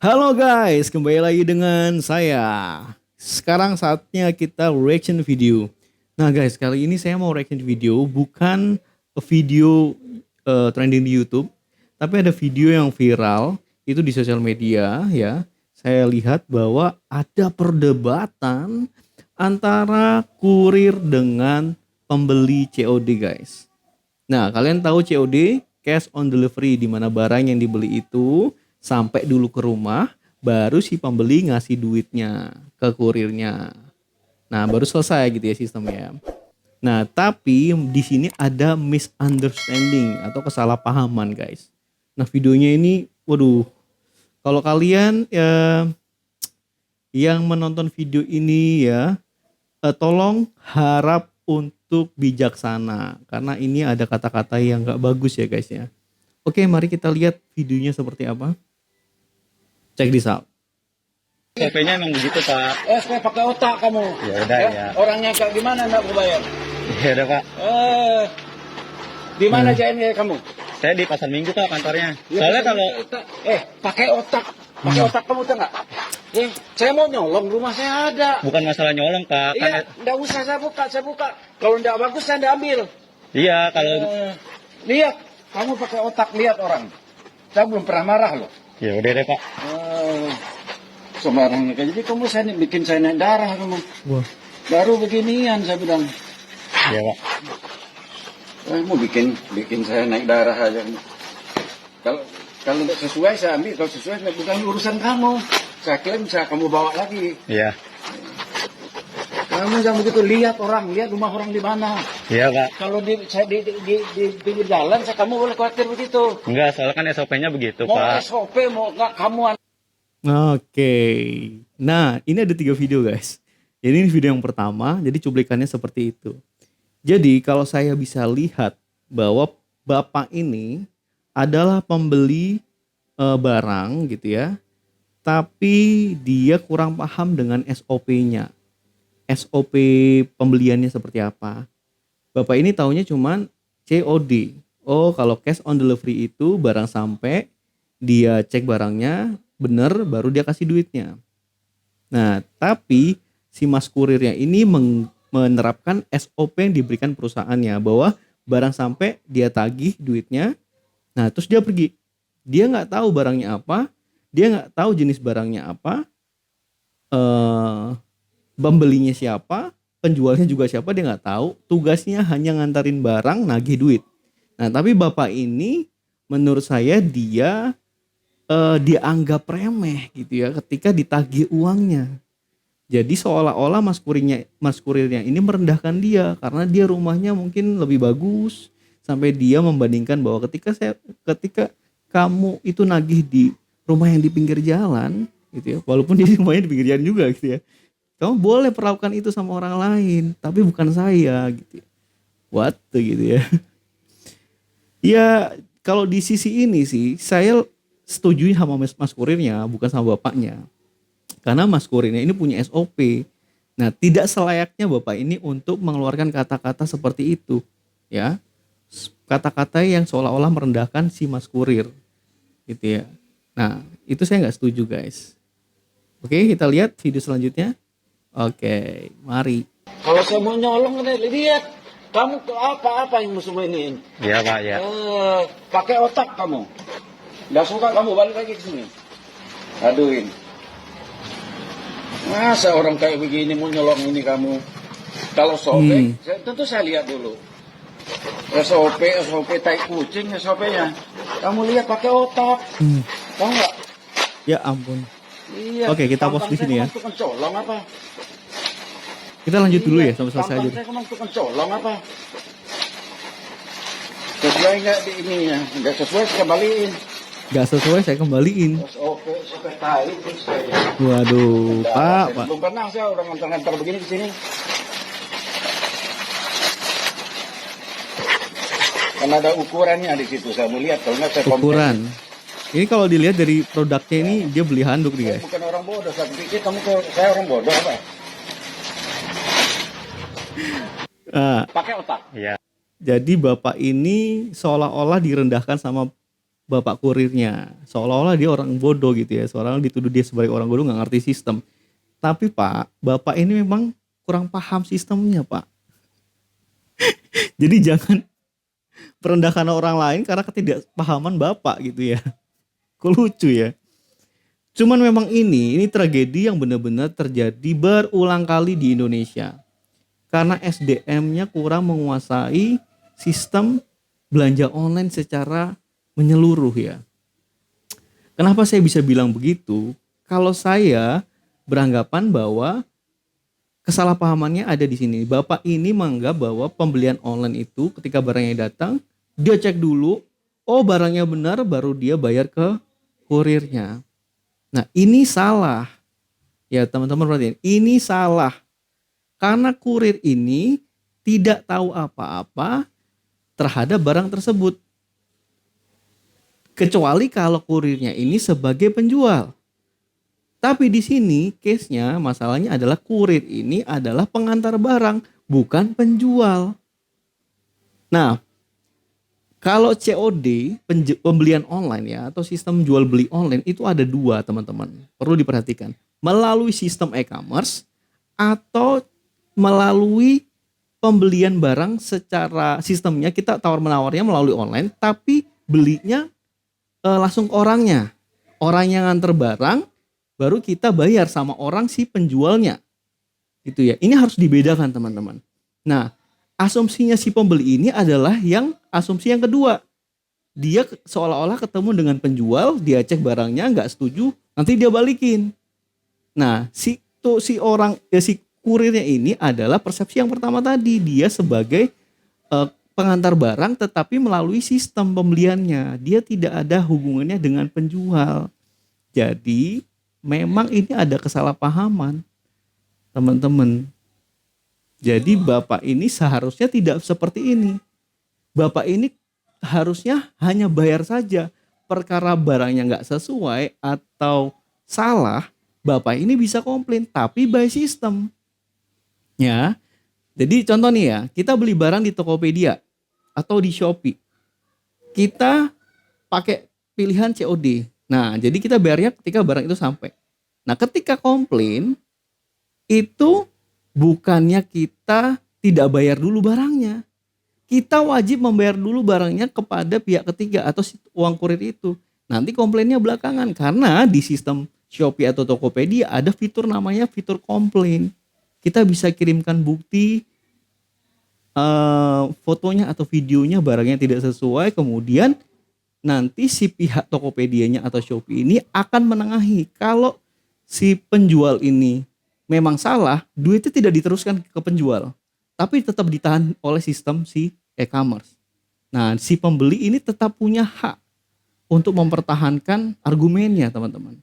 Halo guys, kembali lagi dengan saya. Sekarang saatnya kita reaction video. Nah guys, kali ini saya mau reaction video bukan video trending di YouTube, tapi ada video yang viral itu di sosial media ya. Saya lihat bahwa ada perdebatan antara kurir dengan pembeli COD guys. Nah, kalian tahu COD, cash on delivery, di mana barang yang dibeli itu sampai dulu ke rumah, baru si pembeli ngasih duitnya ke kurirnya. Nah, baru selesai gitu ya sistemnya. Nah, tapi di sini ada misunderstanding atau kesalahpahaman, guys. Nah, videonya ini, waduh, kalau kalian yang menonton video ini ya, tolong harap untuk bijaksana karena ini ada kata-kata yang nggak bagus ya guys ya. Oke, mari kita lihat videonya seperti apa. Check this out. SOP-nya emang begitu, Pak. Supaya pakai otak kamu. Ya udah ya. Orangnya kayak gimana enggak mau bayar? Ya udah, Pak. Di mana JNE kamu? Saya di Pasar Minggu, Pak, kantornya. Soalnya kalau pakai otak. Pakai otak kamu tuh enggak? Saya mau nyolong, rumah saya ada. bukan masalah nyolong, Pak. Iya, enggak usah saya buka. Kalau enggak bagus saya enggak ambil. Iya, kalau Lihat, kamu pakai otak lihat orang. Saya belum pernah marah loh. ya udah deh, Pak. Sembarangnya kayak jadi kamu bikin saya naik darah kamu. Wah. Baru beginian saya bilang. Iya, Pak. Kamu bikin saya naik darah aja. Kalau tidak sesuai saya ambil, kalau sesuai bukan urusan kamu. Saya klaim saya kamu bawa lagi. Iya. Kamu jangan begitu, lihat rumah orang di mana. Iya, Pak. Kalau saya di pinggir jalan, kamu boleh khawatir begitu. Enggak, soalnya kan SOP-nya begitu, Mau Pak. SOP, mau nggak kamu. Oke. Nah, ini ada 3 video guys. Jadi ini video yang pertama, jadi cuplikannya seperti itu. Jadi kalau saya bisa lihat bahwa bapak ini adalah pembeli barang gitu ya. Tapi dia kurang paham dengan SOP-nya. SOP pembeliannya seperti apa. Bapak ini taunya cuman COD. Oh, kalau cash on delivery itu barang sampai, dia cek barangnya bener baru dia kasih duitnya. Nah, tapi si mas kurirnya ini menerapkan SOP yang diberikan perusahaannya bahwa barang sampai dia tagih duitnya. Nah, terus dia pergi. Dia nggak tahu barangnya apa, dia nggak tahu jenis barangnya apa, pembelinya siapa, penjualnya juga siapa dia nggak tahu. Tugasnya hanya ngantarin barang, nagih duit. Nah, tapi bapak ini menurut saya dia dianggap remeh gitu ya ketika ditagih uangnya. Jadi seolah-olah mas kurirnya ini merendahkan dia karena dia rumahnya mungkin lebih bagus, sampai dia membandingkan bahwa ketika kamu itu nagih di rumah yang di pinggir jalan gitu ya, walaupun dia rumahnya di pinggir jalan juga gitu ya, kamu boleh perlakukan itu sama orang lain, tapi bukan saya gitu. What gitu ya. Ya kalau di sisi ini sih saya setuju sama mas kurirnya, bukan sama bapaknya. Karena mas kurirnya ini punya SOP. Nah, tidak selayaknya bapak ini untuk mengeluarkan kata-kata seperti itu, ya. Kata-kata yang seolah-olah merendahkan si mas kurir, gitu ya. Nah, itu saya nggak setuju, guys. Oke, kita lihat video selanjutnya. Oke, mari. Kalau saya mau nyolong, lihat. Kamu apa yang musuh ini? Iya, Pak, ya. Pakai otak kamu. Nggak suka kamu balik lagi ke sini. Aduin. Masa orang kayak begini mau nyolong ini kamu? Kalau sobek, tentu saya lihat dulu. SOP tai kucing SOP-nya. Kamu lihat pakai otak. Tahu nggak? Ya ampun. Iya. Oke, kita pause di sini ya. Tukang colong apa? Kita lanjut dulu ya sampai selesai aja. Saya kemang tukang colong apa? Sesuai nggak di ininya? Nggak sesuai saya kembaliin. Nggak sesuai saya kembaliin. SOP tai terus saya. Waduh, Pak. Belum pernah saya orang ngantar-ngantar begini ke sini. Karena ada ukurannya di situ, saya mau lihat kalau nggak saya Ukuran. Ini kalau dilihat dari produknya ini dia beli handuk nih Saya guys. bukan orang bodoh, saya pikir saya orang bodoh apa? Nah, Pakai otak. Iya. jadi bapak ini seolah-olah direndahkan sama bapak kurirnya, seolah-olah dia orang bodoh gitu ya, seolah-olah dituduh dia sebagai orang bodoh nggak ngerti sistem. Tapi Pak, bapak ini memang kurang paham sistemnya Pak. Jadi jangan merendahkan orang lain karena ketidakpahaman bapak gitu ya. Kok lucu ya. Cuman memang ini tragedi yang benar-benar terjadi berulang kali di Indonesia. Karena SDM-nya kurang menguasai sistem belanja online secara menyeluruh ya. Kenapa saya bisa bilang begitu? Kalau saya beranggapan bahwa kesalahpahamannya ada di sini. Bapak ini menganggap bahwa pembelian online itu ketika barangnya datang, dia cek dulu, oh barangnya benar baru dia bayar ke kurirnya. Nah, ini salah. Ya, teman-teman perhatiin, ini salah. Karena kurir ini tidak tahu apa-apa terhadap barang tersebut. Kecuali kalau kurirnya ini sebagai penjual. Tapi di sini case-nya, masalahnya adalah kurir ini adalah pengantar barang, bukan penjual. Nah, kalau COD, pembelian online ya, atau sistem jual beli online itu ada dua teman-teman. Perlu diperhatikan. Melalui sistem e-commerce atau melalui pembelian barang secara sistemnya kita tawar-menawarnya melalui online, tapi belinya langsung ke orangnya. Orang yang nganter barang, baru kita bayar sama orang si penjualnya. Itu ya. Ini harus dibedakan teman-teman. Nah, asumsinya si pembeli ini adalah yang asumsi yang kedua. Dia seolah-olah ketemu dengan penjual, dia cek barangnya nggak setuju, nanti dia balikin. Nah, si kurirnya ini adalah persepsi yang pertama tadi, dia sebagai pengantar barang tetapi melalui sistem pembeliannya. Dia tidak ada hubungannya dengan penjual. Jadi memang ini ada kesalahpahaman, teman-teman. Jadi bapak ini seharusnya tidak seperti ini. Bapak ini harusnya hanya bayar saja. Perkara barangnya nggak sesuai atau salah, bapak ini bisa komplain, tapi by system. Ya, jadi contoh nih ya, kita beli barang di Tokopedia atau di Shopee. Kita pakai pilihan COD. Nah, jadi kita bayarnya ketika barang itu sampai. Nah, ketika komplain, itu bukannya kita tidak bayar dulu barangnya. Kita wajib membayar dulu barangnya kepada pihak ketiga atau uang kurir itu. Nanti komplainnya belakangan. Karena di sistem Shopee atau Tokopedia ada fitur namanya fitur komplain. Kita bisa kirimkan bukti fotonya atau videonya barangnya tidak sesuai, kemudian nanti si pihak Tokopedia-nya atau Shopee ini akan menengahi. Kalau si penjual ini memang salah, duitnya tidak diteruskan ke penjual, tapi tetap ditahan oleh sistem si e-commerce. Nah, si pembeli ini tetap punya hak untuk mempertahankan argumennya, teman-teman.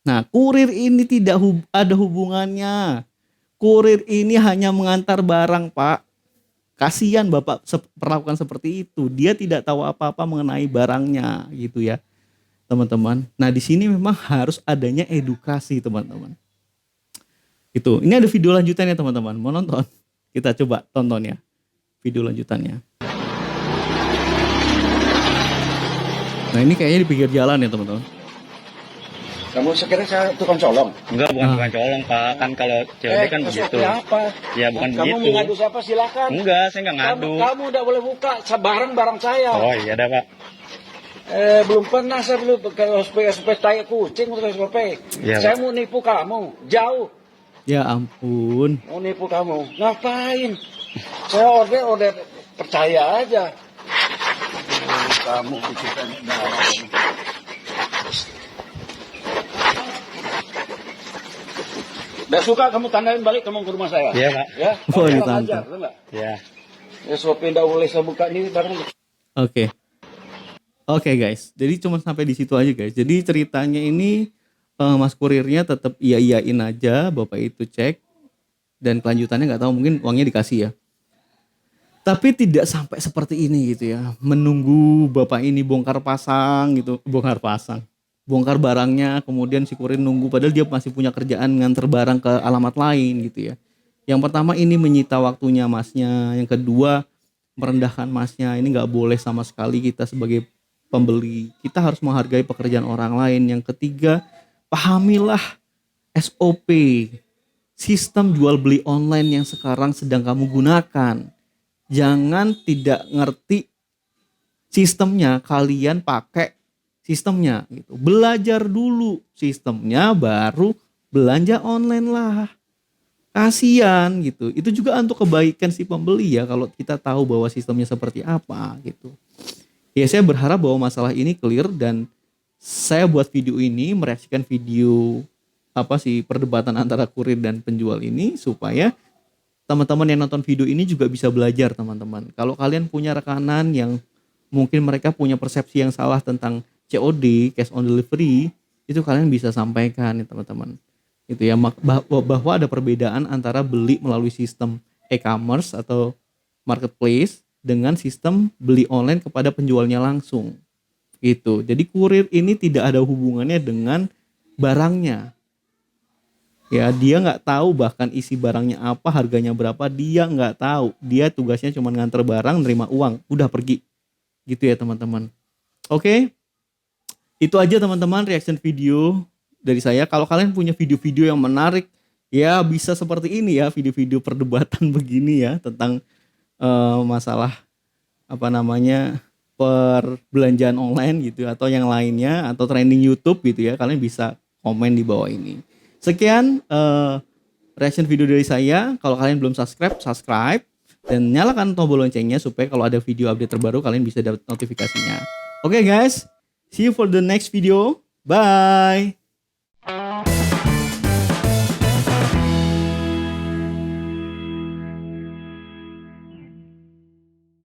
Nah, kurir ini tidak ada hubungannya. Kurir ini hanya mengantar barang, Pak. Kasihan Bapak perlakukan seperti itu. Dia tidak tahu apa-apa mengenai barangnya gitu ya, teman-teman. Nah, di sini memang harus adanya edukasi, teman-teman. Itu. Ini ada video lanjutannya, teman-teman. Mau nonton? Kita coba tonton ya video lanjutannya. Nah, ini kayaknya di pinggir jalan ya, teman-teman. Kamu sekira saya tukang colong? Enggak, bukan tukang colong, Pak. Kan kalau COD kan begitu. Apa? Ya bukan Kamu begitu. mengadu siapa silakan. Enggak, saya enggak ngadu. Kamu udah boleh buka barang saya. Oh iya dah, Pak. Belum pernah saya belum kalau supaya tai kucing untuk supaya. Iya, Saya Pak. mau nipu kamu, jauh. Ya ampun. Mau nipu kamu. Ngapain? Saya order percaya aja. Kamu bikin darah. Udah suka kamu tandain balik kamu ke rumah saya. Iya, Pak. Ya. Boleh, Kurang Tante. ajar, betul nggak? Ya. Ya SOP nggak boleh saya buka ini barang. Oke. Oke guys, jadi cuma sampai di situ aja guys. Jadi ceritanya ini mas kurirnya tetap iya-iyain aja, bapak itu cek dan kelanjutannya nggak tahu, mungkin uangnya dikasih ya. Tapi tidak sampai seperti ini gitu ya. Menunggu bapak ini bongkar pasang gitu, bongkar barangnya, kemudian si kurir nunggu padahal dia masih punya kerjaan nganter barang ke alamat lain gitu ya. Yang pertama ini menyita waktunya masnya, yang kedua merendahkan masnya. Ini nggak boleh sama sekali kita sebagai pembeli. Kita harus menghargai pekerjaan orang lain. Yang ketiga, pahamilah SOP, sistem jual beli online yang sekarang sedang kamu gunakan. Jangan tidak ngerti sistemnya, kalian pakai sistemnya gitu. Belajar dulu sistemnya baru belanja online lah. Kasian gitu. Itu juga untuk kebaikan si pembeli ya, kalau kita tahu bahwa sistemnya seperti apa gitu. Ya saya berharap bahwa masalah ini clear, dan saya buat video ini mereaksikan video perdebatan antara kurir dan penjual ini supaya teman-teman yang nonton video ini juga bisa belajar, teman-teman. Kalau kalian punya rekanan yang mungkin mereka punya persepsi yang salah tentang COD, cash on delivery, itu kalian bisa sampaikan ya teman-teman. Itu ya, bahwa ada perbedaan antara beli melalui sistem e-commerce atau marketplace dengan sistem beli online kepada penjualnya langsung. Gitu. Jadi kurir ini tidak ada hubungannya dengan barangnya. Ya, dia nggak tahu bahkan isi barangnya apa, harganya berapa, dia nggak tahu. Dia tugasnya cuma nganter barang, nerima uang, udah pergi. Gitu ya teman-teman. Oke. Itu aja teman-teman reaction video dari saya. Kalau kalian punya video-video yang menarik, ya bisa seperti ini ya, video-video perdebatan begini ya tentang masalah perbelanjaan online gitu, atau yang lainnya, atau trending YouTube gitu ya, kalian bisa komen di bawah ini. Sekian reaction video dari saya. Kalau kalian belum subscribe dan nyalakan tombol loncengnya supaya kalau ada video update terbaru kalian bisa dapat notifikasinya. Oke guys, see you for the next video. Bye.